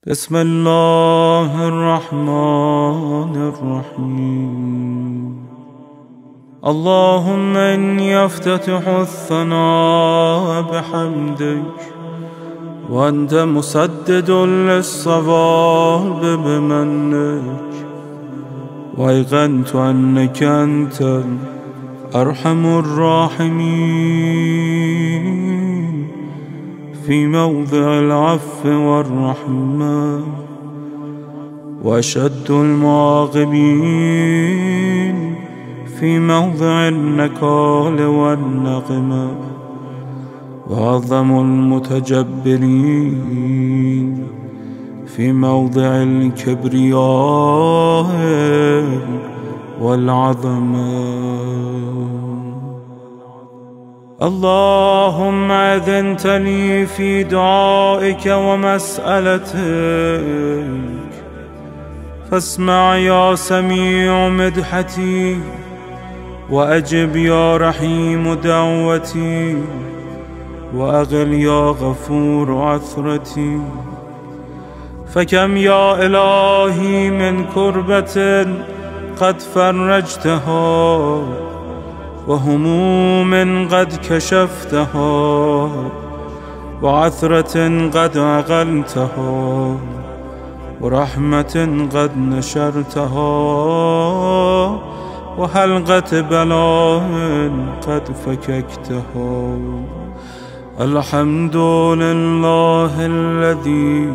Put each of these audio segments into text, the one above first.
بسم الله الرحمن الرحيم. اللهم إني أفتتح الثناء بحمدك، وأنت مسدد للصواب بمنك، وأيقنت أنك أنت أرحم الراحمين في موضع العفو والرحمة، وأشد المعاقبين في موضع النكال والنقمة، وأعظم المتجبرين في موضع الكبرياء والعظمة. اللهم أذنت لي في دعائك ومسألتك، فاسمع يا سميع مدحتي، وأجب يا رحيم دعوتي، وأغل يا غفور عثرتي. فكم يا إلهي من كربة قد فرجتها، وهموم قد كشفتها، وعثرة قد أغلتها، ورحمة قد نشرتها، وحلقة بلاء قد فككتها. الحمد لله الذي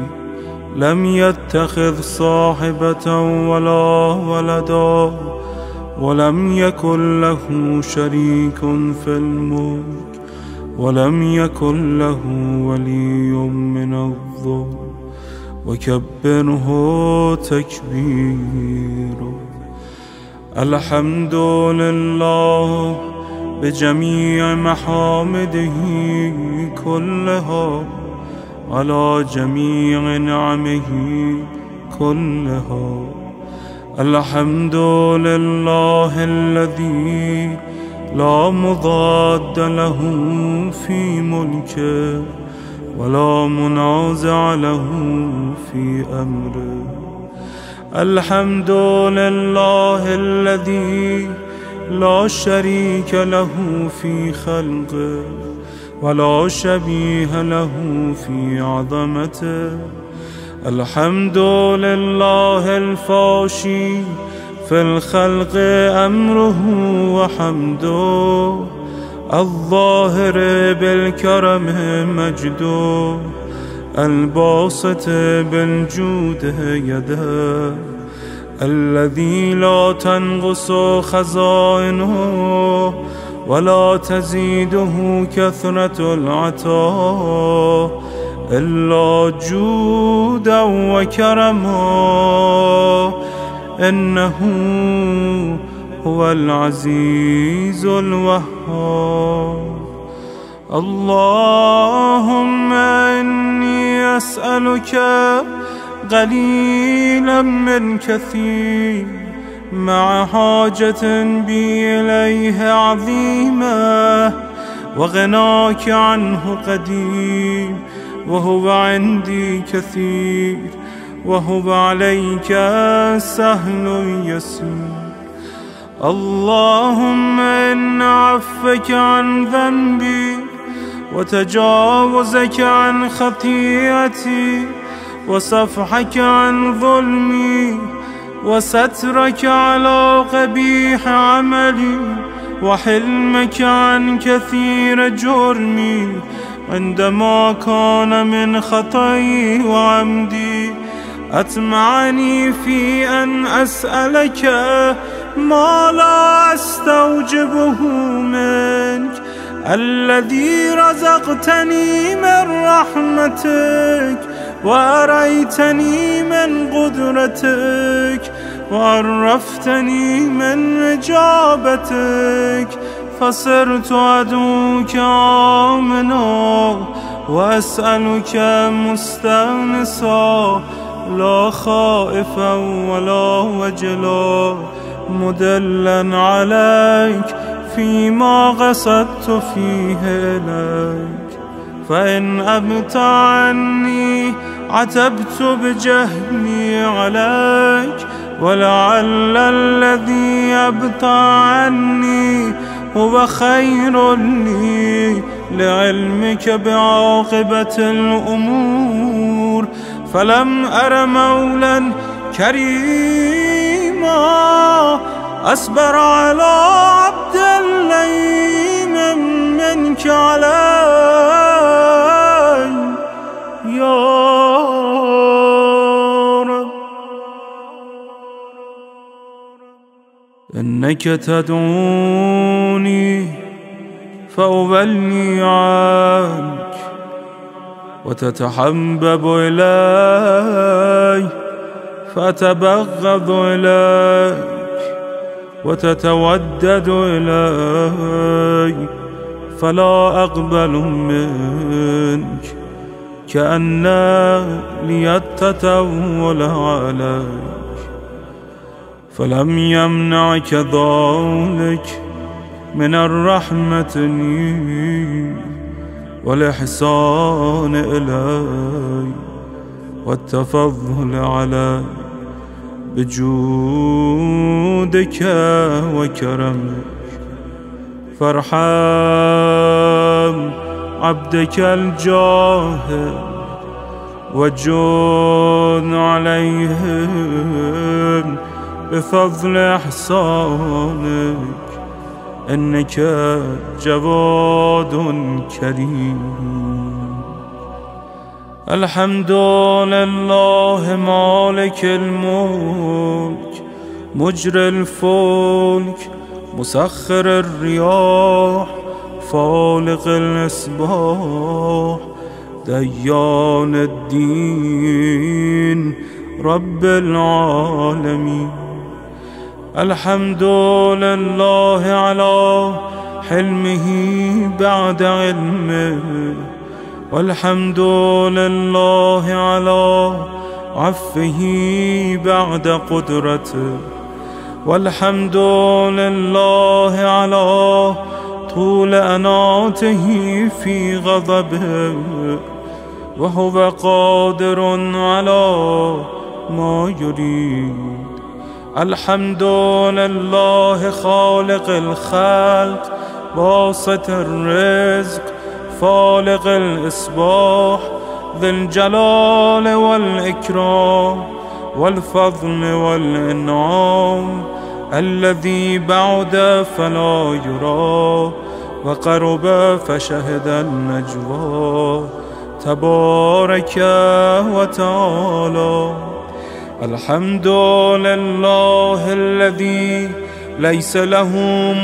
لم يتخذ صاحبة ولا ولدا، ولم يكن له شريك في الملك، ولم يكن له ولي من الظلم، وكبره تكبيرا. الحمد لله بجميع محامده كلها، على جميع نعمه كلها. الحمد لله الذي لا مضاد له في ملكه، ولا منازع له في أمره. الحمد لله الذي لا شريك له في خلقه، ولا شبيه له في عظمته. الحمد لله الفاشي في الخلق أمره وحمده، الظاهر بالكرم مجده، الباسط بالجود يده، الذي لا تنقص خزائنه ولا تزيده كثرة العطاء إلا جودا وكرما. إنه هو العزيز الوهاب. اللهم إني أسألك قليلا من كثير، مع حاجة بي إليه عظيمة، وغناك عنه قديم، وهو عندي كثير، وهو عليك سهل يسير. اللهم إن عفوك عن ذنبي، وتجاوزك عن خطيئتي، وصفحك عن ظلمي، وسترك على قبيح عملي، وحلمك عن كثير جرمي، عندما كان من خطئي وعمدي أطمعني في أن أسألك ما لا أستوجبه منك، الذي رزقتني من رحمتك، وأريتني من قدرتك، وعرفتني من إجابتك، فصرت أدعوك آمنا، وأسألك مستأنسا، لا خائفا ولا وجلا، مدلا عليك فيما قصدت فيه إليك. فإن أبت عني عتبت بجهلي عليك، ولعل الذي يبطى عني هو خير لي لعلمك بعاقبة الأمور. فلم أر مولا كريما أصبر على عبد لئيم منك علي يا رب. إنك تدعوني فأولي عنك، وتتحبب إلي فأتبغض إليك، وتتودد إلي فلا أقبل منك، كأن لي التطول عليك. فلم يمنعك ذلك من الرحمة لي والإحسان إلي والتفضل علي بجودك وكرمك. فارحم عبدك الجاهل وجود عليهم بفضل إحسانك، إنك جواد كريم. الحمد لله مالك الملك مجري الفلك مسخر الرياح فالق الإصباح ديان الدين رب العالمين. الحمد لله على حلمه بعد علمه، والحمد لله على عفه بعد قدرته، والحمد لله على طول أناته في غضبه، وهو قادر على ما يريد. الحمد لله خالق الخلق باسط الرزق فالق الإصباح ذي الجلال والإكرام والفضل والإنعام، الذي بعد فلا يرى وقرب فشهد النجوى تبارك وتعالى. الحمد لله الذي ليس له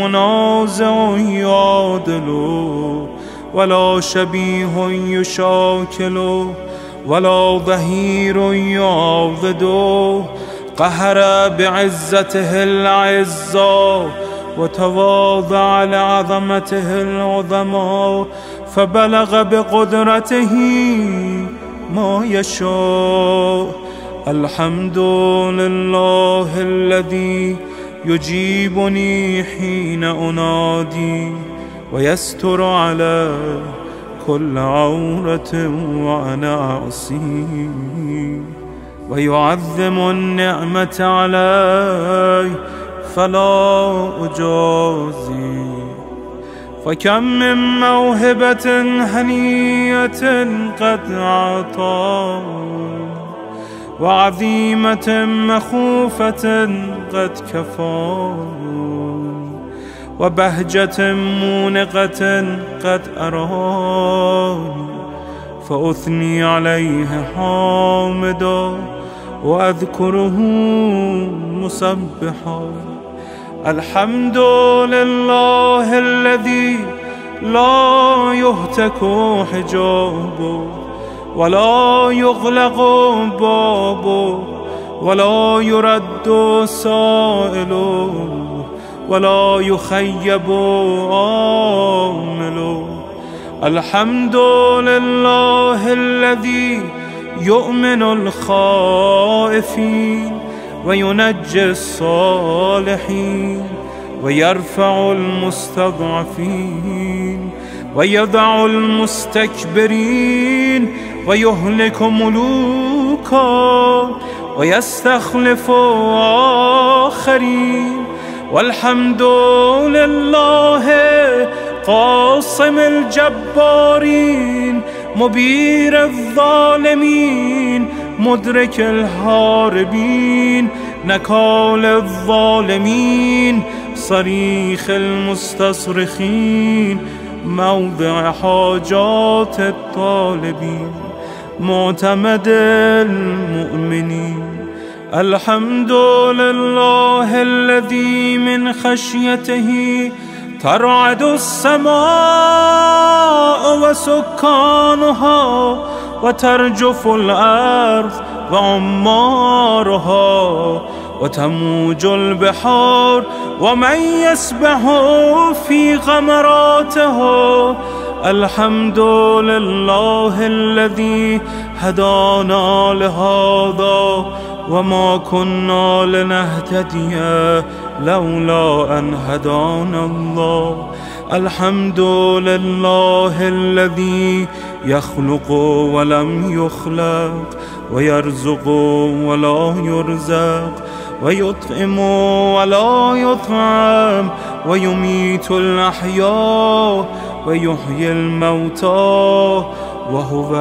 منازع يعادله، ولا شبيه يشاكله، ولا ظهير يعوضه. قهر بعزته العزة وتواضع لعظمته العظمى، فبلغ بقدرته ما يشاء. الحمد لله الذي يجيبني حين أنادي، ويستر على كل عورة وأنا أعصيه، ويعظم النعمة علي فلا أجازي. فكم من موهبة هنية قد أعطى، وعظيمة مخوفة قد كفى، وبهجة مونقة قد أراني، فأثني عليه حامدا وأذكره مسبحا. الحمد لله الذي لا يهتك حجابه، ولا يغلق بابه، ولا يرد سائله، ولا يخيب آمله. الحمد لله الذي يؤمن الخائفين وينجي الصالحين ويرفع المستضعفين ويضع المستكبرين ويهلك ملوكا ويستخلف آخرين. والحمد لله قاسم الجبارين مبير الظالمين مدرك الهاربين نكال الظالمين صريخ المستصرخين موضع حاجات الطالبين معتمد المؤمنين. الحمد لله الذي من خشيته ترعد السماء وسكانها وترجف الأرض وعمارها وتموج البحار ومن يسبح في غمراتها. الحمد لله الذي هدانا لهذا وما كنا لنهتدي لولا أن هدانا الله. الحمد لله الذي يخلق ولم يخلق ويرزق ولا يرزق ويطعم ولا يطعم ويميت الأحياء ويحيي الموتى وهو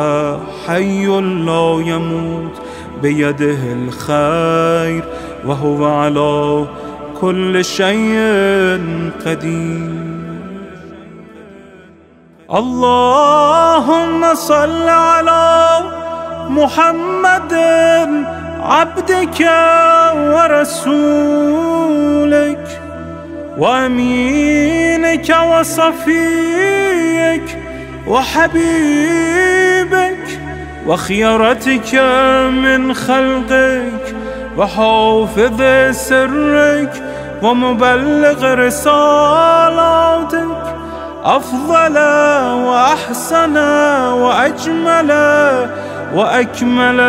حي لا يموت بيده الخير وهو على كل شيء قدير. اللهم صل على محمد عبدك ورسولك وأمينك وصفيك وحبيبك وخيرتك من خلقك وحافظ سرك ومبلغ رسالاتك أفضل وأحسن وأجمل وأكمل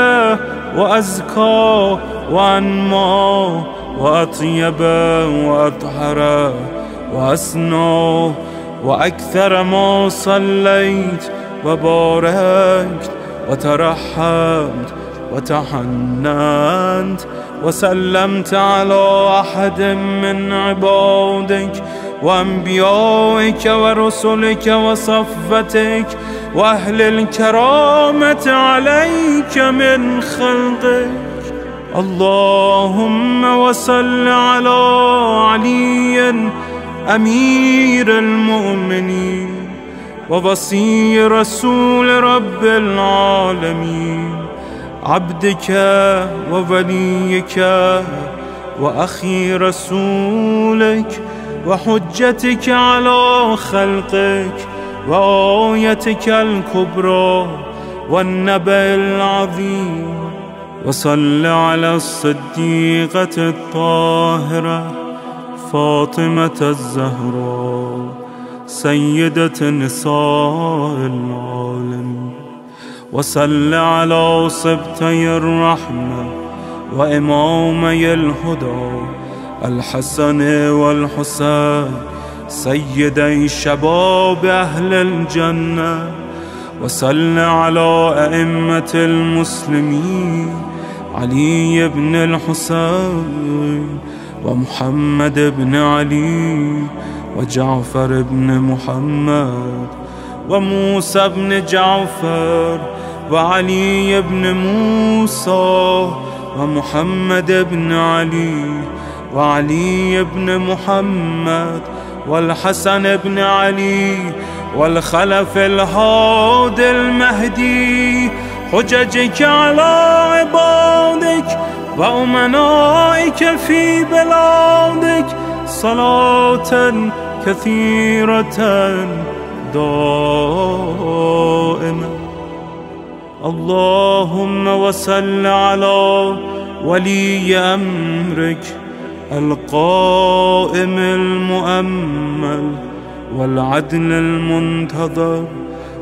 وأزكى وأنمى وأطيب وأطهر وأسنى وأكثر ما صليت وباركت وترحمت وتحننت وسلمت على أحد من عبادك وأنبيائك ورسلك وصفتك وأهل الكرامة عليك من خلقك. اللهم وصل على علي أمير المؤمنين ووصي رسول رب العالمين عبدك ووليك وأخي رسولك وحجتك على خلقك وآيتك الكبرى والنبأ العظيم. وصل على الصديقة الطاهرة فاطمة الزهراء سيدة نساء العالمين. وصل على سبطي الرحمة وإمامي الهدى الحسن والحسين سيدي شباب أهل الجنة. وصل على أئمة المسلمين علي بن الحسين ومحمد بن علي وجعفر بن محمد وموسى بن جعفر وعلي بن موسى ومحمد بن علي وعلي بن محمد والحسن بن علي والخلف الهادي المهدي حججك على عبادك وأمنائك في بلادك صلاة كثيرة دائمة. اللهم وصل على ولي أمرك القائم المؤمل والعدل المنتظر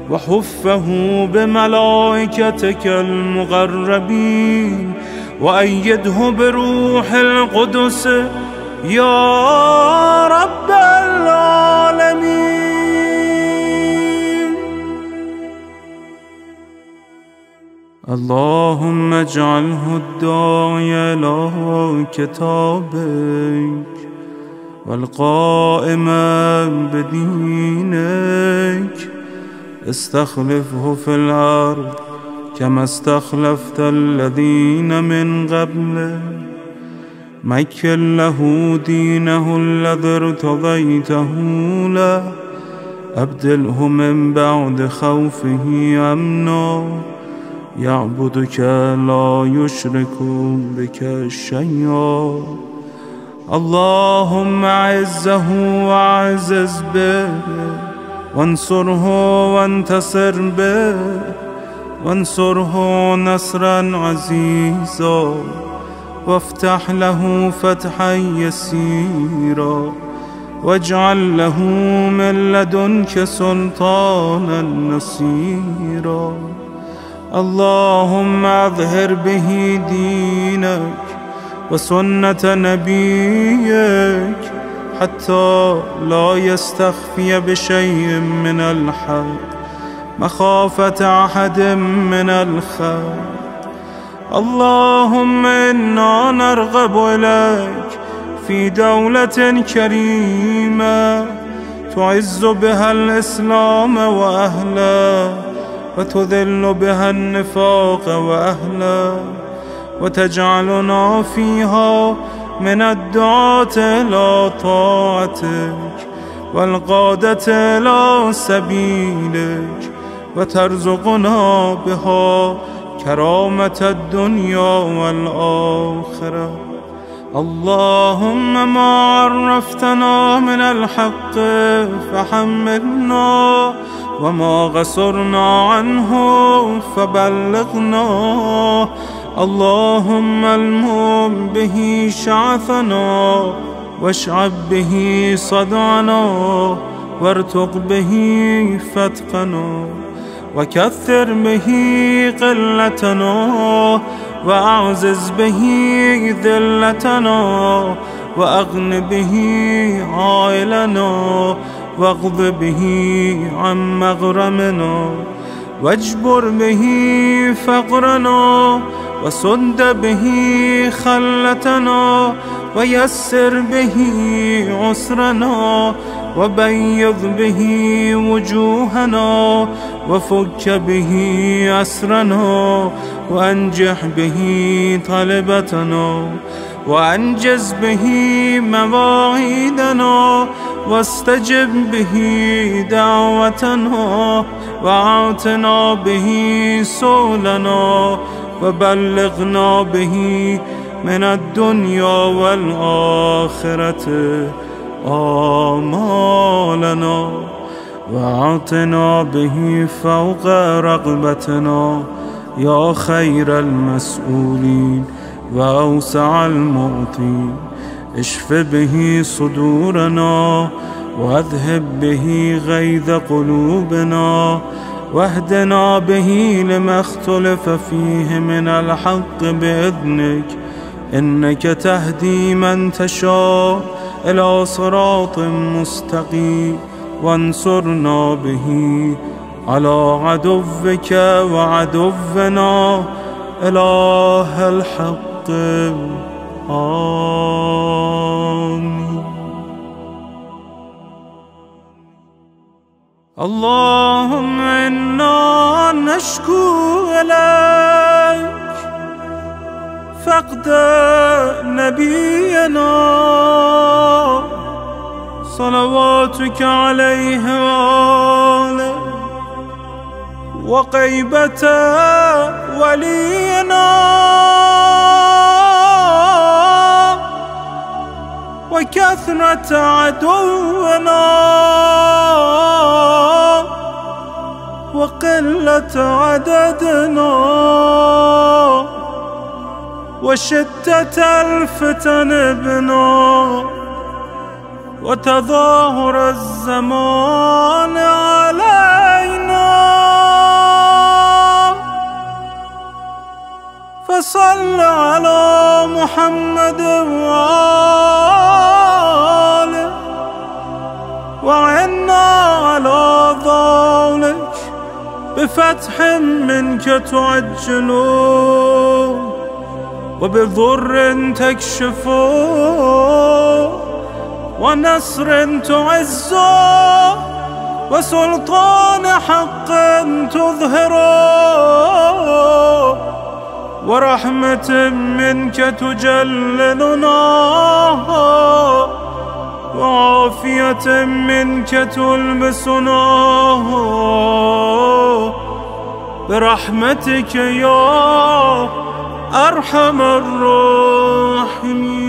وحفه بملائكتك المغربين وأيده بروح القدس يا رب العالمين. اللهم اجعله الداعي إلى كتابك والقائم بدينك. استخلفه في الأرض كما استخلفت الذين من قبله. مكن له دينه الذي ارتضيته له. أبدله من بعد خوفه أمنا، يعبدك لا يشرك بك شيئا. اللهم أعزه وأعزز به، وانصره وانتصر به، وانصره نصرا عزيزا، وافتح له فتحا يسيرا، واجعل له من لدنك سلطانا نصيرا. اللهم أظهر به دينك وسنة نبيك حتى لا يستخفي بشيء من الحق مخافة أحد من الخلق. اللهم إنا نرغب إليك في دولة كريمة تعز بها الإسلام وأهله، وتذل بها النفاق وأهله، وتجعلنا فيها من الدعاة إلى طاعتك والقادة إلى سبيلك، وترزقنا بها كرامة الدنيا والآخرة. اللهم ما عرفتنا من الحق فحملنا، وما غصرنا عنه فبلغنا. اللهم المم به شعثنا، واشعب به صدعنا، وارتق به فتقنا، وكثر به قلتنا، وأعزز به ذلتنا، وأغن به عائلنا، واغض به عن مغرمنا، واجبر به فقرنا، وسد به خلتنا، ويسر به عسرنا، وبيض به وجوهنا، وفك به أسرنا، وأنجح به طلبتنا، وأنجز به مواعيدنا، واستجب به دعوتنا، وأعطنا به سؤلنا، وبلغنا به من الدنيا والآخرة آمالنا، وأعطنا به فوق رغبتنا يا خير المسؤولين وأوسع المعطين. اشف به صدورنا، واذهب به غيظ قلوبنا، واهدنا به لما اختلف فيه من الحق بإذنك، إنك تهدي من تشاء إلى صراط مستقيم. وانصرنا به على عدوك وعدونا إله الحق. آمين. اللهم إنا نشكو إليك فقد نبينا صلواتك عليه وآله، وغيبة ولينا، وكثرة عدونا، وقلة عددنا، وشدة الفتن بنا، وتظاهر الزمان علينا. فصل على محمد وآله، وعنا على ذلك بفتح منك تعجل وبضر تكشف ونصر تعز وسلطان حق تظهر ورحمة منك تجللنا وعافية منك تلبسنا برحمتك يا أرحم الراحمين.